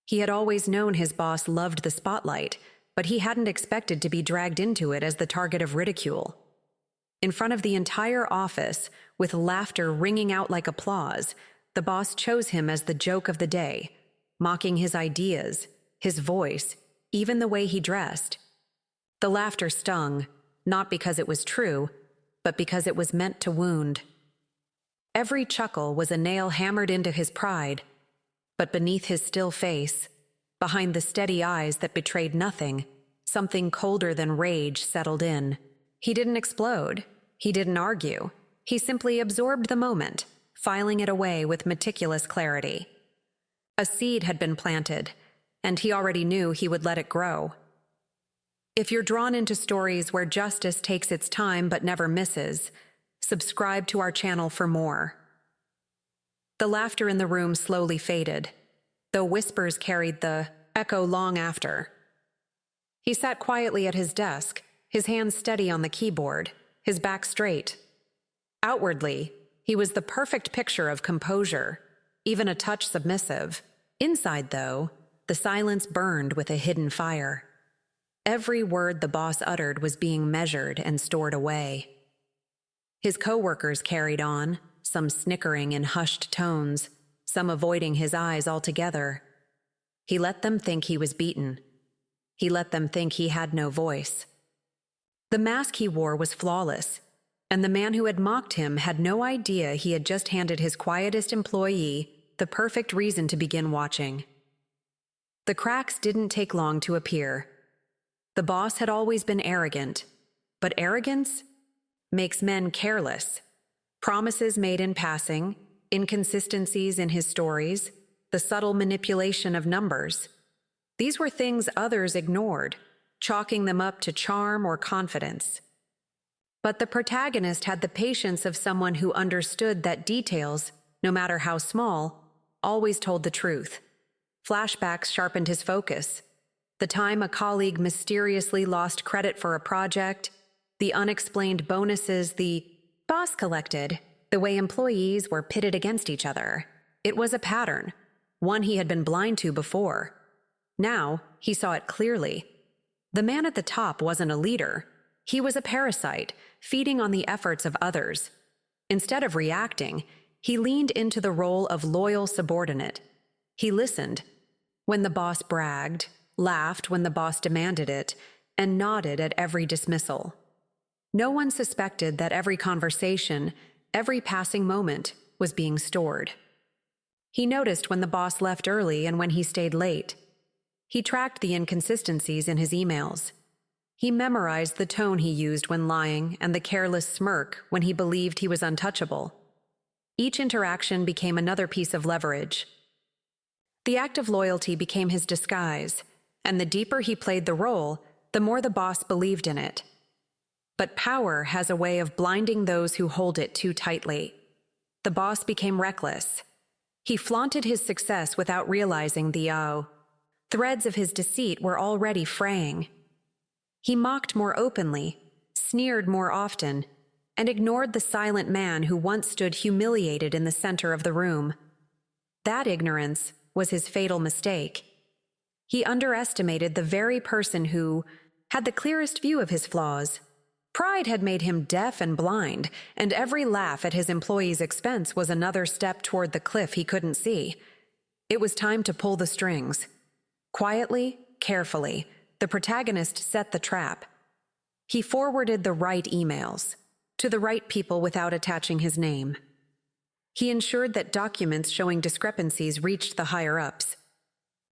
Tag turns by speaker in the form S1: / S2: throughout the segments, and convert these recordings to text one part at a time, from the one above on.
S1: He had always known his boss loved the spotlight, but he hadn't expected to be dragged into it as the target of ridicule. In front of the entire office, with laughter ringing out like applause, the boss chose him as the joke of the day, mocking his ideas, his voice, even the way he dressed. The laughter stung, not because it was true, but because it was meant to wound. Every chuckle was a nail hammered into his pride, but beneath his still face, behind the steady eyes that betrayed nothing, something colder than rage settled in. He didn't explode. He didn't argue. He simply absorbed the moment, filing it away with meticulous clarity. A seed had been planted, and he already knew he would let it grow. If you're drawn into stories where justice takes its time but never misses, subscribe to our channel for more. The laughter in the room slowly faded, though whispers carried the echo long after. He sat quietly at his desk, his hands steady on the keyboard, his back straight. Outwardly, he was the perfect picture of composure, even a touch submissive. Inside, though, the silence burned with a hidden fire. Every word the boss uttered was being measured and stored away. His co-workers carried on, some snickering in hushed tones, some avoiding his eyes altogether. He let them think he was beaten. He let them think he had no voice. The mask he wore was flawless, and the man who had mocked him had no idea he had just handed his quietest employee the perfect reason to begin watching. The cracks didn't take long to appear. The boss had always been arrogant, but arrogance makes men careless. Promises made in passing, inconsistencies in his stories, the subtle manipulation of numbers. These were things others ignored, chalking them up to charm or confidence. But the protagonist had the patience of someone who understood that details, no matter how small, always told the truth. Flashbacks sharpened his focus. The time a colleague mysteriously lost credit for a project, the unexplained bonuses the boss collected, the way employees were pitted against each other. It was a pattern, one he had been blind to before. Now, he saw it clearly. The man at the top wasn't a leader. He was a parasite, feeding on the efforts of others. Instead of reacting, he leaned into the role of loyal subordinate. He listened when the boss bragged, laughed when the boss demanded it, and nodded at every dismissal. No one suspected that every conversation, every passing moment, was being stored. He noticed when the boss left early and when he stayed late. He tracked the inconsistencies in his emails. He memorized the tone he used when lying and the careless smirk when he believed he was untouchable. Each interaction became another piece of leverage. The act of loyalty became his disguise, and the deeper he played the role, the more the boss believed in it. But power has a way of blinding those who hold it too tightly. The boss became reckless. He flaunted his success without realizing the threads of his deceit were already fraying. He mocked more openly, sneered more often, and ignored the silent man who once stood humiliated in the center of the room. That ignorance was his fatal mistake. He underestimated the very person who had the clearest view of his flaws. Pride had made him deaf and blind, and every laugh at his employees' expense was another step toward the cliff he couldn't see. It was time to pull the strings. Quietly, carefully, the protagonist set the trap. He forwarded the right emails to the right people without attaching his name. He ensured that documents showing discrepancies reached the higher-ups.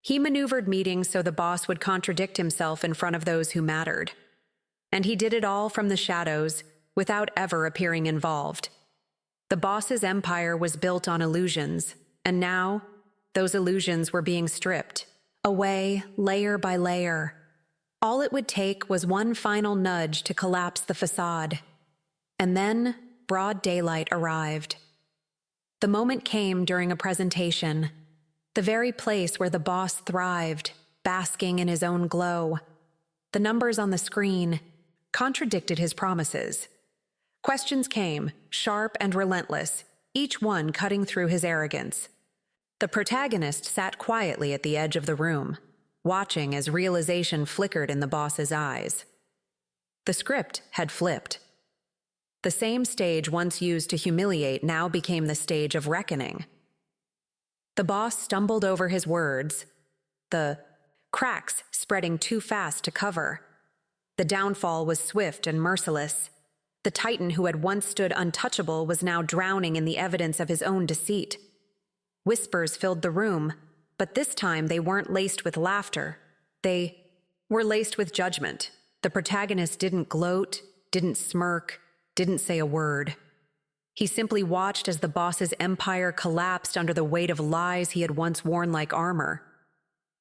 S1: He maneuvered meetings so the boss would contradict himself in front of those who mattered. And he did it all from the shadows, without ever appearing involved. The boss's empire was built on illusions, and now, those illusions were being stripped away, layer by layer. All it would take was one final nudge to collapse the facade. And then, broad daylight arrived. The moment came during a presentation, the very place where the boss thrived, basking in his own glow. The numbers on the screen contradicted his promises. Questions came, sharp and relentless, each one cutting through his arrogance. The protagonist sat quietly at the edge of the room, watching as realization flickered in the boss's eyes. The script had flipped. The same stage once used to humiliate now became the stage of reckoning. The boss stumbled over his words, the cracks spreading too fast to cover. The downfall was swift and merciless. The titan who had once stood untouchable was now drowning in the evidence of his own deceit. Whispers filled the room, but this time they weren't laced with laughter. They were laced with judgment. The protagonist didn't gloat, didn't smirk, didn't say a word. He simply watched as the boss's empire collapsed under the weight of lies he had once worn like armor.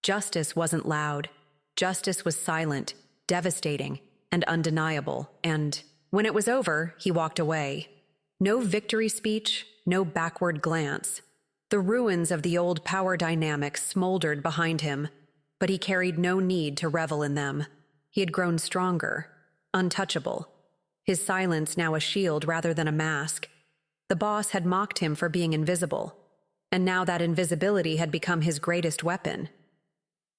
S1: Justice wasn't loud. Justice was silent, devastating, and undeniable, and when it was over, he walked away. No victory speech, no backward glance. The ruins of the old power dynamics smoldered behind him, but he carried no need to revel in them. He had grown stronger, untouchable. His silence now a shield rather than a mask. The boss had mocked him for being invisible, and now that invisibility had become his greatest weapon.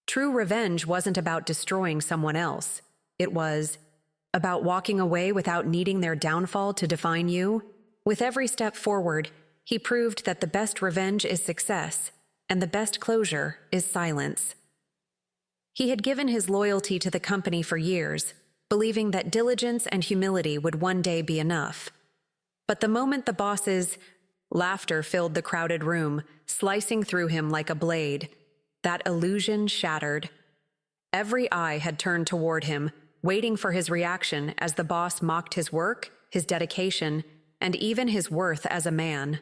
S1: True revenge wasn't about destroying someone else. It was about walking away without needing their downfall to define you. With every step forward, he proved that the best revenge is success, and the best closure is silence. He had given his loyalty to the company for years, believing that diligence and humility would one day be enough. But the moment the boss's laughter filled the crowded room, slicing through him like a blade, that illusion shattered. Every eye had turned toward him, waiting for his reaction as the boss mocked his work, his dedication, and even his worth as a man.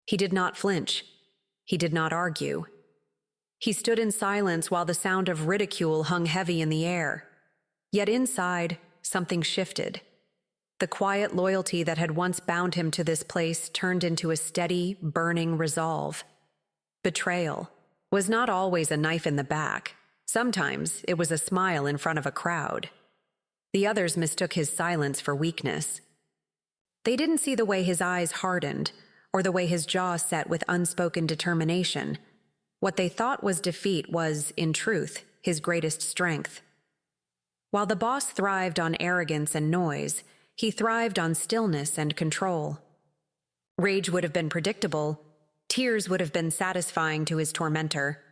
S1: He did not flinch. He did not argue. He stood in silence while the sound of ridicule hung heavy in the air. Yet inside, something shifted. The quiet loyalty that had once bound him to this place turned into a steady, burning resolve. Betrayal was not always a knife in the back. Sometimes it was a smile in front of a crowd. The others mistook his silence for weakness. They didn't see the way his eyes hardened, or the way his jaw set with unspoken determination. What they thought was defeat was, in truth, his greatest strength. While the boss thrived on arrogance and noise, he thrived on stillness and control. Rage would have been predictable. Tears would have been satisfying to his tormentor.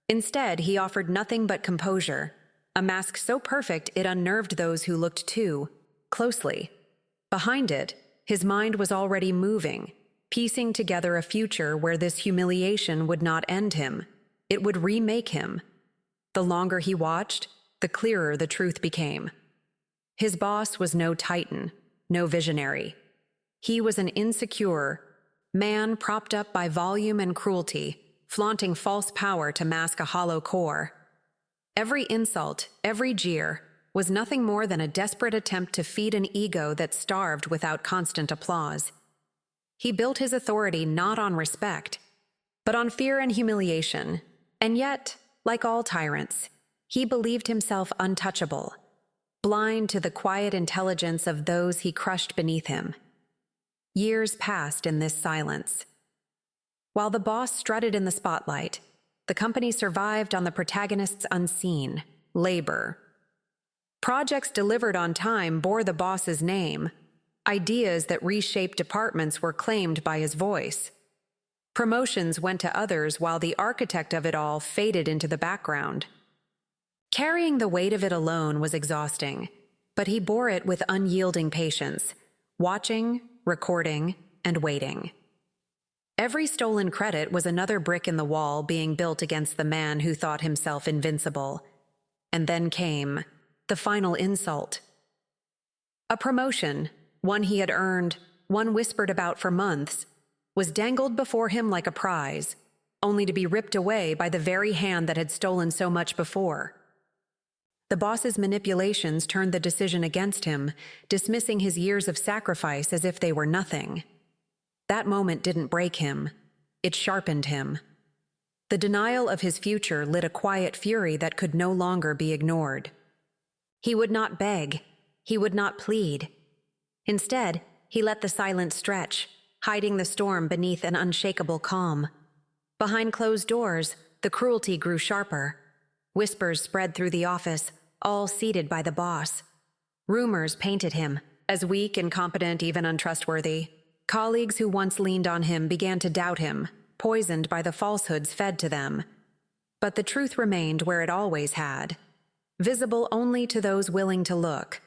S1: Instead, he offered nothing but composure, a mask so perfect it unnerved those who looked too closely. Behind it, his mind was already moving, piecing together a future where this humiliation would not end him. It would remake him. The longer he watched, the clearer the truth became. His boss was no titan, no visionary. He was an insecure man propped up by volume and cruelty, flaunting false power to mask a hollow core. Every insult, every jeer, was nothing more than a desperate attempt to feed an ego that starved without constant applause. He built his authority not on respect, but on fear and humiliation. And yet, like all tyrants, he believed himself untouchable, blind to the quiet intelligence of those he crushed beneath him. Years passed in this silence. While the boss strutted in the spotlight, the company survived on the protagonist's unseen labor. Projects delivered on time bore the boss's name. Ideas that reshaped departments were claimed by his voice. Promotions went to others while the architect of it all faded into the background. Carrying the weight of it alone was exhausting, but he bore it with unyielding patience, watching, recording, and waiting. Every stolen credit was another brick in the wall being built against the man who thought himself invincible. And then came the final insult. A promotion, one he had earned, one whispered about for months, was dangled before him like a prize, only to be ripped away by the very hand that had stolen so much before. The boss's manipulations turned the decision against him, dismissing his years of sacrifice as if they were nothing. That moment didn't break him. It sharpened him. The denial of his future lit a quiet fury that could no longer be ignored. He would not beg. He would not plead. Instead, he let the silence stretch, hiding the storm beneath an unshakable calm. Behind closed doors, the cruelty grew sharper. Whispers spread through the office, all seated by the boss. Rumors painted him as weak, incompetent, even untrustworthy. Colleagues who once leaned on him began to doubt him, poisoned by the falsehoods fed to them. But the truth remained where it always had, visible only to those willing to look.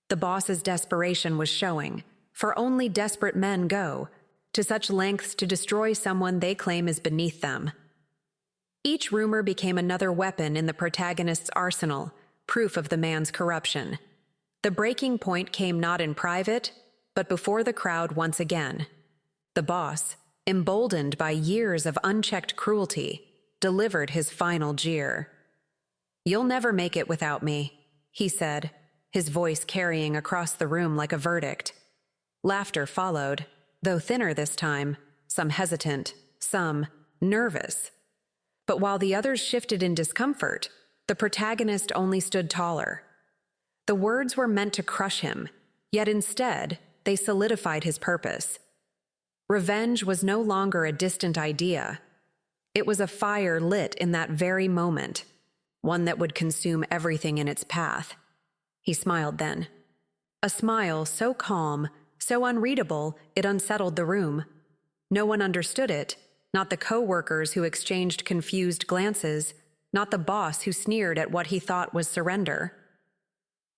S1: The boss's desperation was showing, for only desperate men go to such lengths to destroy someone they claim is beneath them. Each rumor became another weapon in the protagonist's arsenal, proof of the man's corruption. The breaking point came not in private, but before the crowd once again. The boss, emboldened by years of unchecked cruelty, delivered his final jeer. "You'll never make it without me," he said, his voice carrying across the room like a verdict. Laughter followed, though thinner this time, some hesitant, some nervous. But while the others shifted in discomfort, the protagonist only stood taller. The words were meant to crush him, yet instead, they solidified his purpose. Revenge was no longer a distant idea. It was a fire lit in that very moment, one that would consume everything in its path. He smiled then. A smile so calm, so unreadable, it unsettled the room. No one understood it, not the co-workers who exchanged confused glances, not the boss who sneered at what he thought was surrender.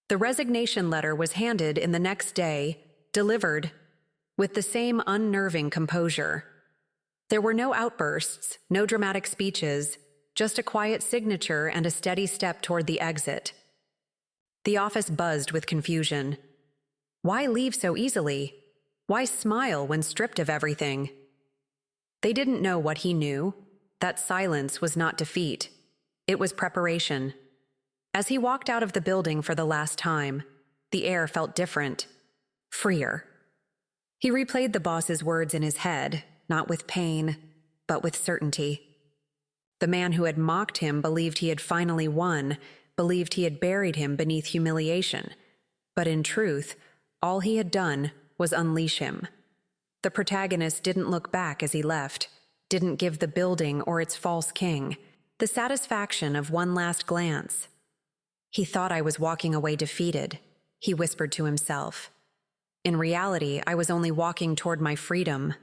S1: The resignation letter was handed in the next day, delivered, with the same unnerving composure. There were no outbursts, no dramatic speeches, just a quiet signature and a steady step toward the exit. The office buzzed with confusion. Why leave so easily? Why smile when stripped of everything? They didn't know what he knew. That silence was not defeat. It was preparation. As he walked out of the building for the last time, the air felt different, freer. He replayed the boss's words in his head, not with pain, but with certainty. The man who had mocked him believed he had finally won, believed he had buried him beneath humiliation. But in truth, all he had done was unleash him. The protagonist didn't look back as he left, didn't give the building or its false king the satisfaction of one last glance. "He thought I was walking away defeated," he whispered to himself. "In reality, I was only walking toward my freedom."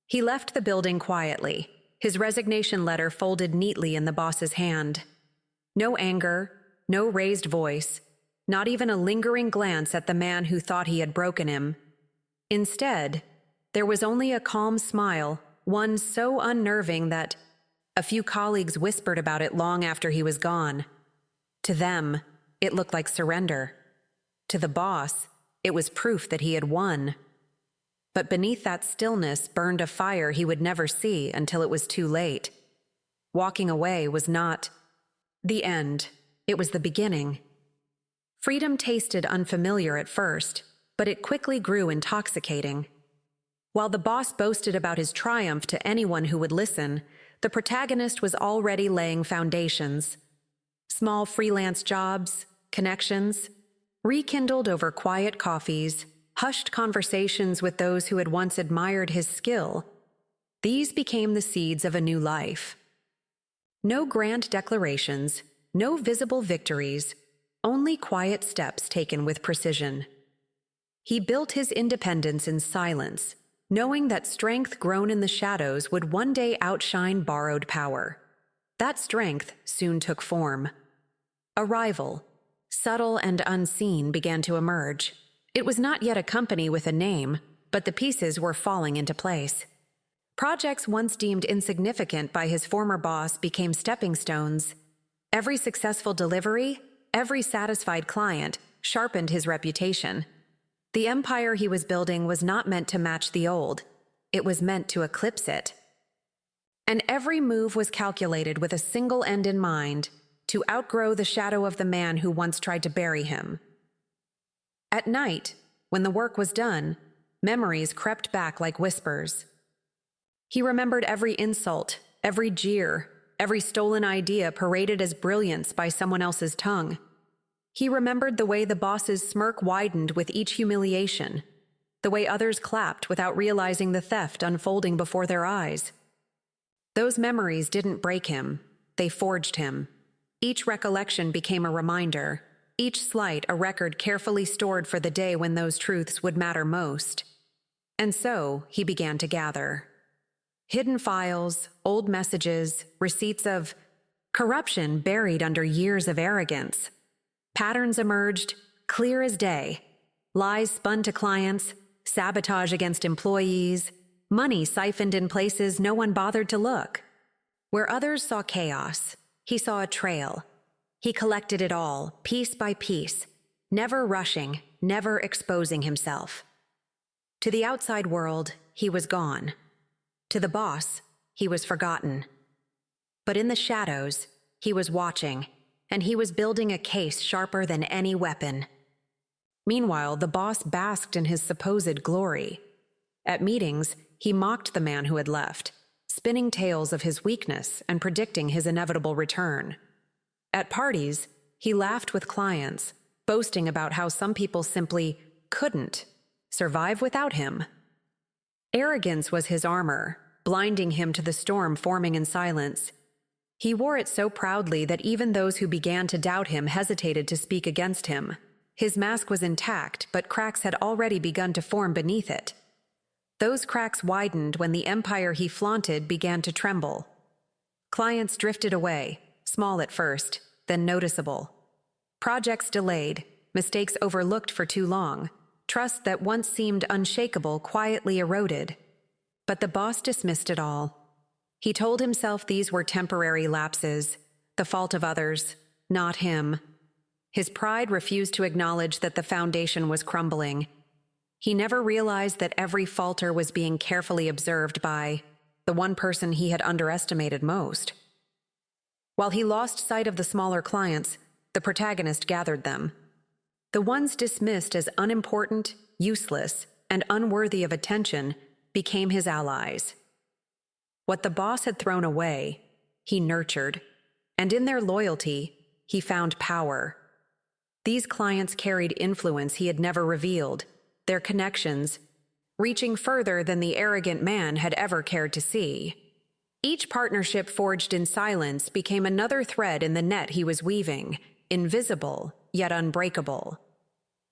S1: He left the building quietly, his resignation letter folded neatly in the boss's hand. No anger, no raised voice, not even a lingering glance at the man who thought he had broken him. Instead, there was only a calm smile, one so unnerving that a few colleagues whispered about it long after he was gone. To them, it looked like surrender. To the boss, it was proof that he had won. But beneath that stillness burned a fire he would never see until it was too late. Walking away was not the end, it was the beginning. Freedom tasted unfamiliar at first, but it quickly grew intoxicating. While the boss boasted about his triumph to anyone who would listen, the protagonist was already laying foundations. Small freelance jobs, connections, rekindled over quiet coffees, hushed conversations with those who had once admired his skill. These became the seeds of a new life. No grand declarations, no visible victories, only quiet steps taken with precision. He built his independence in silence, knowing that strength grown in the shadows would one day outshine borrowed power. That strength soon took form. A rival, subtle and unseen, began to emerge. It was not yet a company with a name, but the pieces were falling into place. Projects once deemed insignificant by his former boss became stepping stones. Every successful delivery, every satisfied client, sharpened his reputation. The empire he was building was not meant to match the old. It was meant to eclipse it. And every move was calculated with a single end in mind: to outgrow the shadow of the man who once tried to bury him. At night, when the work was done, memories crept back like whispers. He remembered every insult, every jeer, every stolen idea paraded as brilliance by someone else's tongue. He remembered the way the boss's smirk widened with each humiliation, the way others clapped without realizing the theft unfolding before their eyes. Those memories didn't break him, they forged him. Each recollection became a reminder, each slight a record carefully stored for the day when those truths would matter most. And so he began to gather. Hidden files, old messages, receipts of corruption buried under years of arrogance. Patterns emerged, clear as day. Lies spun to clients, sabotage against employees, money siphoned in places no one bothered to look. Where others saw chaos, he saw a trail. He collected it all, piece by piece, never rushing, never exposing himself. To the outside world, he was gone. To the boss, he was forgotten. But in the shadows, he was watching, and he was building a case sharper than any weapon. Meanwhile, the boss basked in his supposed glory. At meetings, he mocked the man who had left, spinning tales of his weakness and predicting his inevitable return. At parties, he laughed with clients, boasting about how some people simply couldn't survive without him. Arrogance was his armor, blinding him to the storm forming in silence. He wore it so proudly that even those who began to doubt him hesitated to speak against him. His mask was intact, but cracks had already begun to form beneath it. Those cracks widened when the empire he flaunted began to tremble. Clients drifted away, small at first, then noticeable. Projects delayed, mistakes overlooked for too long. Trust that once seemed unshakable quietly eroded. But the boss dismissed it all. He told himself these were temporary lapses, the fault of others, not him. His pride refused to acknowledge that the foundation was crumbling. He never realized that every falter was being carefully observed by the one person he had underestimated most. While he lost sight of the smaller clients, the protagonist gathered them. The ones dismissed as unimportant, useless, and unworthy of attention became his allies. What the boss had thrown away, he nurtured, and in their loyalty, he found power. These clients carried influence he had never revealed, their connections reaching further than the arrogant man had ever cared to see. Each partnership forged in silence became another thread in the net he was weaving, invisible yet unbreakable.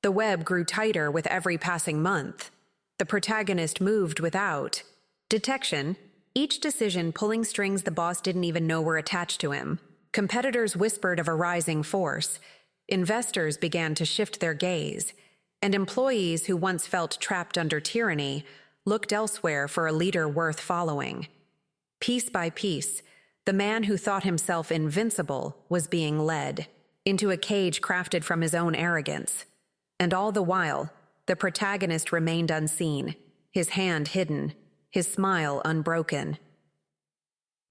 S1: The web grew tighter with every passing month. The protagonist moved without detection, each decision pulling strings the boss didn't even know were attached to him. Competitors whispered of a rising force. Investors began to shift their gaze, and employees who once felt trapped under tyranny looked elsewhere for a leader worth following. Piece by piece, the man who thought himself invincible was being led into a cage crafted from his own arrogance. And all the while, the protagonist remained unseen, his hand hidden, his smile unbroken.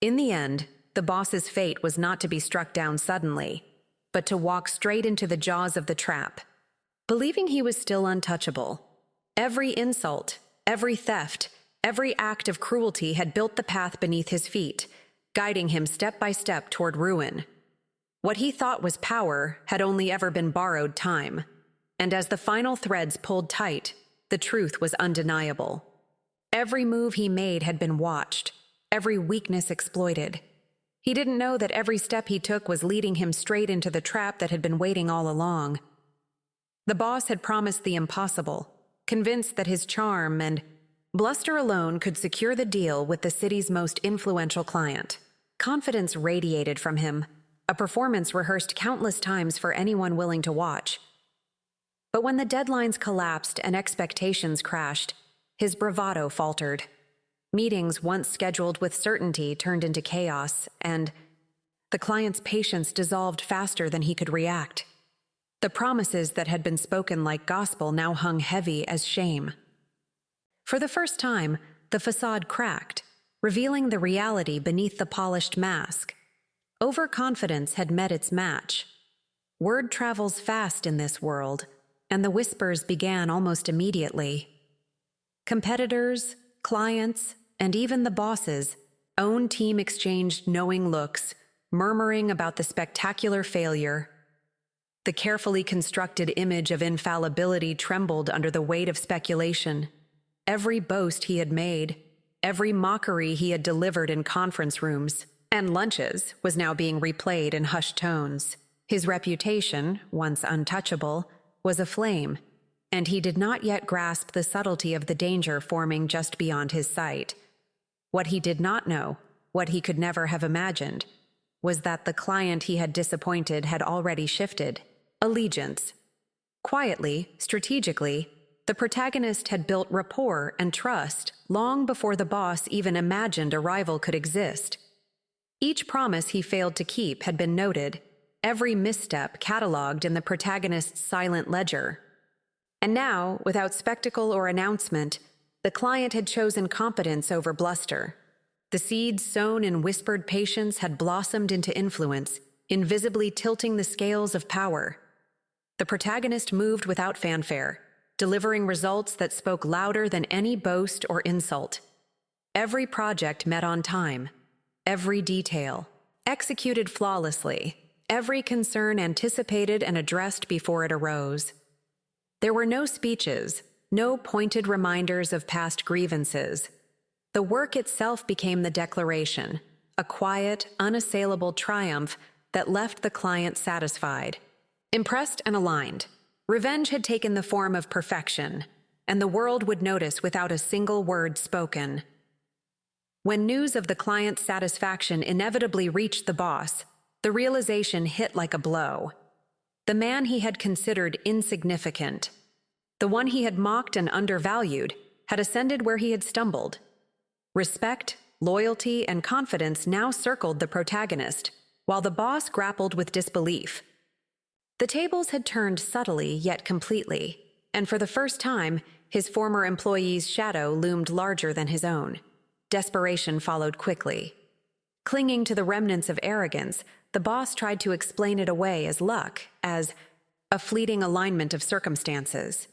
S1: In the end, the boss's fate was not to be struck down suddenly, but to walk straight into the jaws of the trap, believing he was still untouchable. Every insult, every theft, every act of cruelty had built the path beneath his feet, guiding him step by step toward ruin. What he thought was power had only ever been borrowed time, and as the final threads pulled tight, the truth was undeniable. Every move he made had been watched, every weakness exploited. He didn't know that every step he took was leading him straight into the trap that had been waiting all along. The boss had promised the impossible, convinced that his charm and bluster alone could secure the deal with the city's most influential client. Confidence radiated from him, a performance rehearsed countless times for anyone willing to watch. But when the deadlines collapsed and expectations crashed, his bravado faltered. Meetings once scheduled with certainty turned into chaos, and the client's patience dissolved faster than he could react. The promises that had been spoken like gospel now hung heavy as shame. For the first time, the facade cracked, revealing the reality beneath the polished mask. Overconfidence had met its match. Word travels fast in this world, and the whispers began almost immediately. Competitors, clients, and even the boss's own team exchanged knowing looks, murmuring about the spectacular failure. The carefully constructed image of infallibility trembled under the weight of speculation. Every boast he had made, every mockery he had delivered in conference rooms and lunches was now being replayed in hushed tones. His reputation, once untouchable, was aflame, and he did not yet grasp the subtlety of the danger forming just beyond his sight. What he did not know, what he could never have imagined, was that the client he had disappointed had already shifted allegiance. Quietly, strategically, the protagonist had built rapport and trust long before the boss even imagined a rival could exist. Each promise he failed to keep had been noted, every misstep catalogued in the protagonist's silent ledger. And now, without spectacle or announcement, the client had chosen competence over bluster. The seeds sown in whispered patience had blossomed into influence, invisibly tilting the scales of power. The protagonist moved without fanfare, delivering results that spoke louder than any boast or insult. Every project met on time, every detail executed flawlessly, every concern anticipated and addressed before it arose. There were no speeches, no pointed reminders of past grievances. The work itself became the declaration, a quiet, unassailable triumph that left the client satisfied, impressed and aligned. Revenge had taken the form of perfection, and the world would notice without a single word spoken. When news of the client's satisfaction inevitably reached the boss, the realization hit like a blow. The man he had considered insignificant, the one he had mocked and undervalued, had ascended where he had stumbled. Respect, loyalty, and confidence now circled the protagonist, while the boss grappled with disbelief. The tables had turned subtly yet completely, and for the first time, his former employee's shadow loomed larger than his own. Desperation followed quickly. Clinging to the remnants of arrogance, the boss tried to explain it away as luck, as a fleeting alignment of circumstances.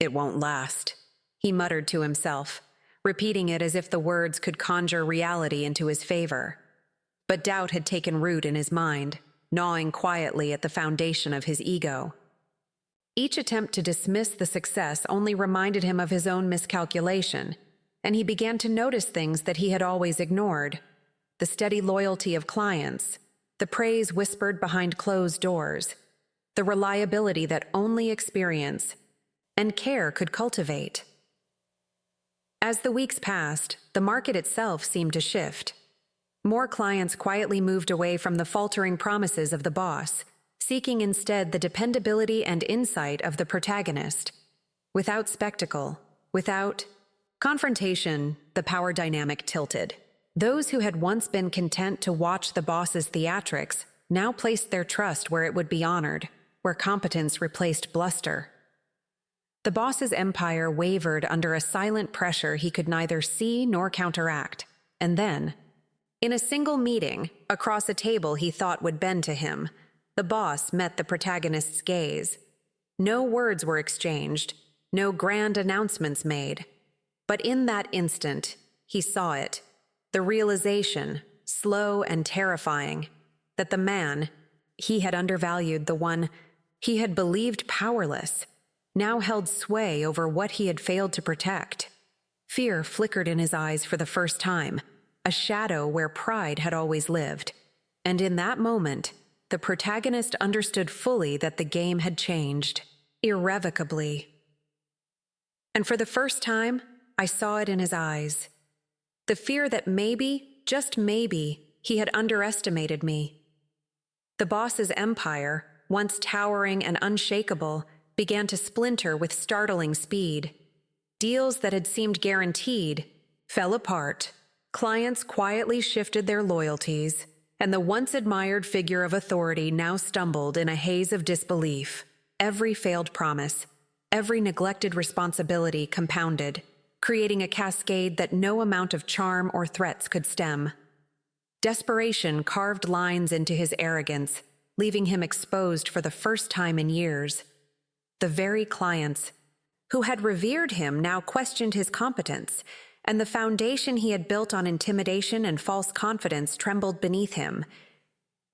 S1: "It won't last," he muttered to himself, repeating it as if the words could conjure reality into his favor. But doubt had taken root in his mind, gnawing quietly at the foundation of his ego. Each attempt to dismiss the success only reminded him of his own miscalculation, and he began to notice things that he had always ignored: the steady loyalty of clients, the praise whispered behind closed doors, the reliability that only experience and care could cultivate. As the weeks passed, the market itself seemed to shift. More clients quietly moved away from the faltering promises of the boss, seeking instead the dependability and insight of the protagonist. Without spectacle, without confrontation, the power dynamic tilted. Those who had once been content to watch the boss's theatrics now placed their trust where it would be honored, where competence replaced bluster. The boss's empire wavered under a silent pressure he could neither see nor counteract, and then, in a single meeting, across a table he thought would bend to him, the boss met the protagonist's gaze. No words were exchanged, no grand announcements made. But in that instant, he saw it, the realization, slow and terrifying, that the man he had undervalued, the one he had believed powerless, now held sway over what he had failed to protect. Fear flickered in his eyes for the first time, a shadow where pride had always lived. And in that moment, the protagonist understood fully that the game had changed, irrevocably. And for the first time, I saw it in his eyes. The fear that maybe, just maybe, he had underestimated me. The boss's empire, once towering and unshakable, began to splinter with startling speed. Deals that had seemed guaranteed fell apart. Clients quietly shifted their loyalties, and the once admired figure of authority now stumbled in a haze of disbelief. Every failed promise, every neglected responsibility compounded, creating a cascade that no amount of charm or threats could stem. Desperation carved lines into his arrogance, leaving him exposed for the first time in years. The very clients who had revered him now questioned his competence, and the foundation he had built on intimidation and false confidence trembled beneath him.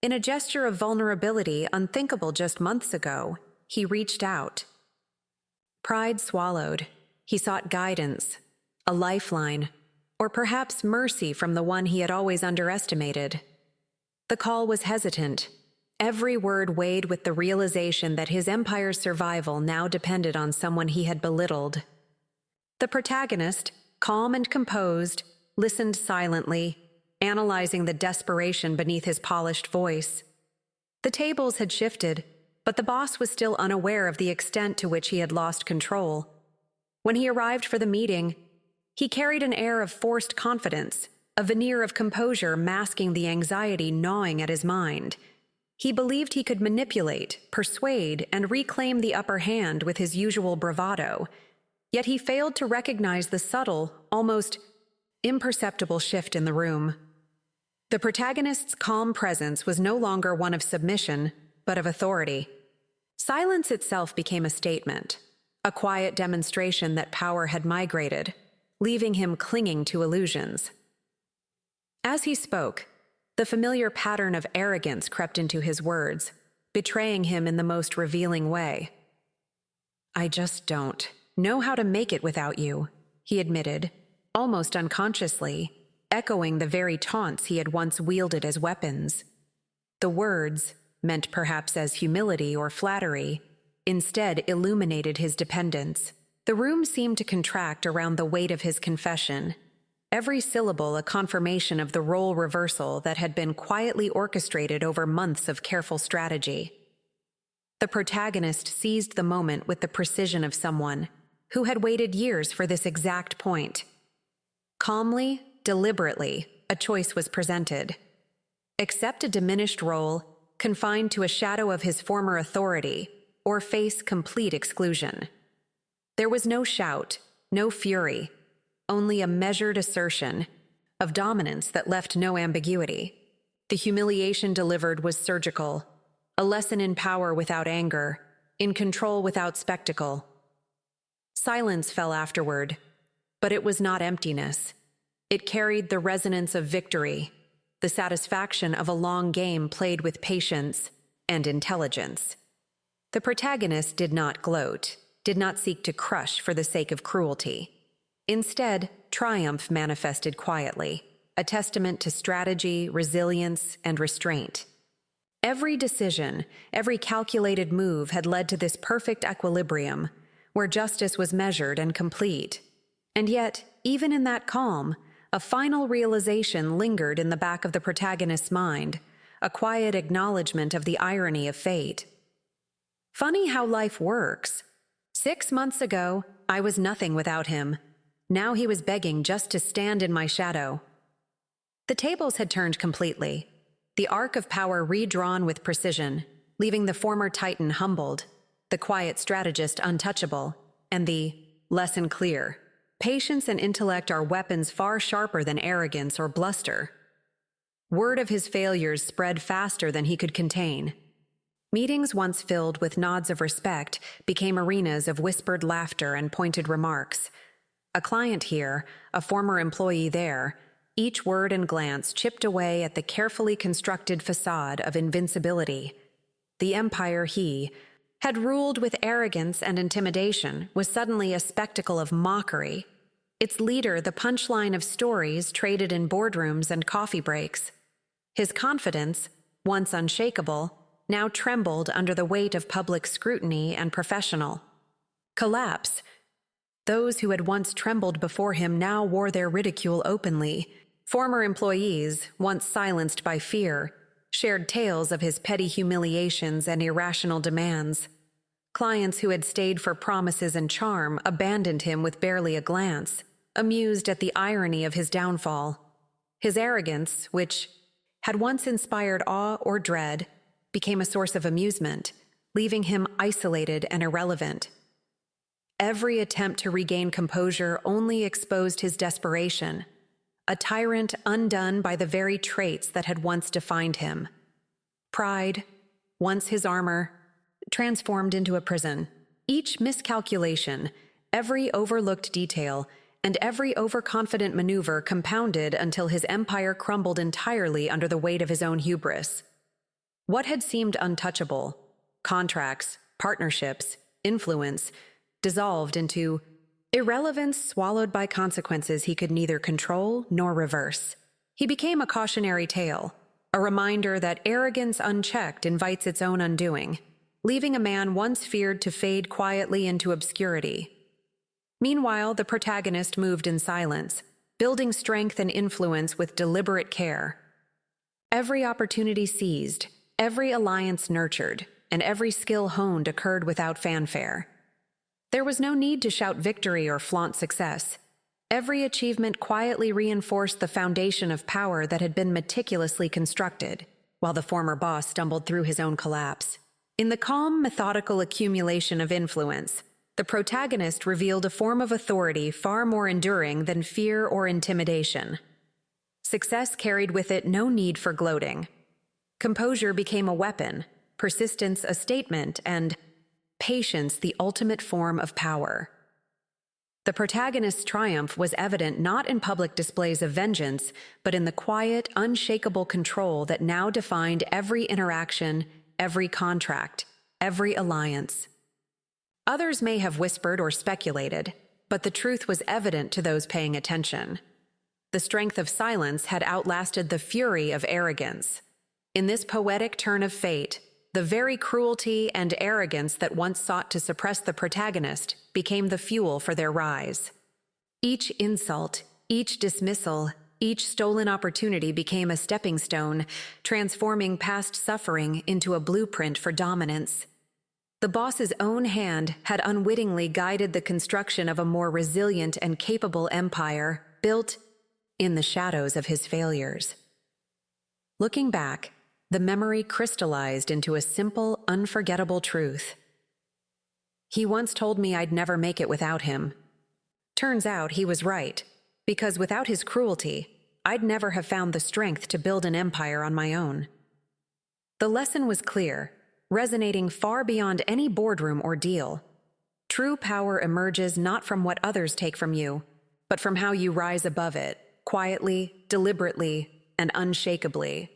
S1: In a gesture of vulnerability unthinkable just months ago, he reached out. Pride swallowed. He sought guidance, a lifeline, or perhaps mercy from the one he had always underestimated. The call was hesitant, every word weighed with the realization that his empire's survival now depended on someone he had belittled. The protagonist, calm and composed, listened silently, analyzing the desperation beneath his polished voice. The tables had shifted, but the boss was still unaware of the extent to which he had lost control. When he arrived for the meeting, he carried an air of forced confidence, a veneer of composure masking the anxiety gnawing at his mind. He believed he could manipulate, persuade, and reclaim the upper hand with his usual bravado, yet he failed to recognize the subtle, almost imperceptible shift in the room. The protagonist's calm presence was no longer one of submission, but of authority. Silence itself became a statement, a quiet demonstration that power had migrated, leaving him clinging to illusions. As he spoke, the familiar pattern of arrogance crept into his words, betraying him in the most revealing way. "I just don't know how to make it without you," he admitted, almost unconsciously, echoing the very taunts he had once wielded as weapons. The words, meant perhaps as humility or flattery, instead illuminated his dependence. The room seemed to contract around the weight of his confession, every syllable a confirmation of the role reversal that had been quietly orchestrated over months of careful strategy. The protagonist seized the moment with the precision of someone who had waited years for this exact point. Calmly, deliberately, a choice was presented. Accept a diminished role, confined to a shadow of his former authority, or face complete exclusion. There was no shout, no fury, only a measured assertion of dominance that left no ambiguity. The humiliation delivered was surgical, a lesson in power without anger, in control without spectacle. Silence fell afterward, but it was not emptiness. It carried the resonance of victory, the satisfaction of a long game played with patience and intelligence. The protagonist did not gloat, did not seek to crush for the sake of cruelty. Instead, triumph manifested quietly, a testament to strategy, resilience, and restraint. Every decision, every calculated move had led to this perfect equilibrium, where justice was measured and complete. And yet, even in that calm, a final realization lingered in the back of the protagonist's mind, a quiet acknowledgement of the irony of fate. Funny how life works. 6 months ago, I was nothing without him. Now he was begging just to stand in my shadow. The tables had turned completely, the arc of power redrawn with precision, leaving the former titan humbled, the quiet strategist untouchable, and the lesson clear. Patience and intellect are weapons far sharper than arrogance or bluster. Word of his failures spread faster than he could contain. Meetings once filled with nods of respect became arenas of whispered laughter and pointed remarks. A client here, a former employee there, each word and glance chipped away at the carefully constructed facade of invincibility. The empire he had ruled with arrogance and intimidation was suddenly a spectacle of mockery. Its leader, the punchline of stories traded in boardrooms and coffee breaks. His confidence, once unshakable, now trembled under the weight of public scrutiny and professional collapse. Those who had once trembled before him now wore their ridicule openly. Former employees, once silenced by fear, shared tales of his petty humiliations and irrational demands. Clients who had stayed for promises and charm abandoned him with barely a glance, amused at the irony of his downfall. His arrogance, which had once inspired awe or dread, became a source of amusement, leaving him isolated and irrelevant. Every attempt to regain composure only exposed his desperation, a tyrant undone by the very traits that had once defined him. Pride, once his armor, transformed into a prison. Each miscalculation, every overlooked detail, and every overconfident maneuver compounded until his empire crumbled entirely under the weight of his own hubris. What had seemed untouchable, contracts, partnerships, influence, dissolved into Irrelevance swallowed by consequences he could neither control nor reverse. He became a cautionary tale, a reminder that arrogance unchecked invites its own undoing, leaving a man once feared to fade quietly into obscurity. Meanwhile, the protagonist moved in silence, building strength and influence with deliberate care. Every opportunity seized, every alliance nurtured, and every skill honed occurred without fanfare. There was no need to shout victory or flaunt success. Every achievement quietly reinforced the foundation of power that had been meticulously constructed, while the former boss stumbled through his own collapse. In the calm, methodical accumulation of influence, the protagonist revealed a form of authority far more enduring than fear or intimidation. Success carried with it no need for gloating. Composure became a weapon, persistence a statement, and patience the ultimate form of power. The protagonist's triumph was evident not in public displays of vengeance, but in the quiet, unshakable control that now defined every interaction, every contract, every alliance. Others may have whispered or speculated, but the truth was evident to those paying attention. The strength of silence had outlasted the fury of arrogance. In this poetic turn of fate, the very cruelty and arrogance that once sought to suppress the protagonist became the fuel for their rise. Each insult, each dismissal, each stolen opportunity became a stepping stone, transforming past suffering into a blueprint for dominance. The boss's own hand had unwittingly guided the construction of a more resilient and capable empire, built in the shadows of his failures. Looking back, the memory crystallized into a simple, unforgettable truth. He once told me I'd never make it without him. Turns out he was right, because without his cruelty, I'd never have found the strength to build an empire on my own. The lesson was clear, resonating far beyond any boardroom ordeal. True power emerges not from what others take from you, but from how you rise above it, quietly, deliberately, and unshakably.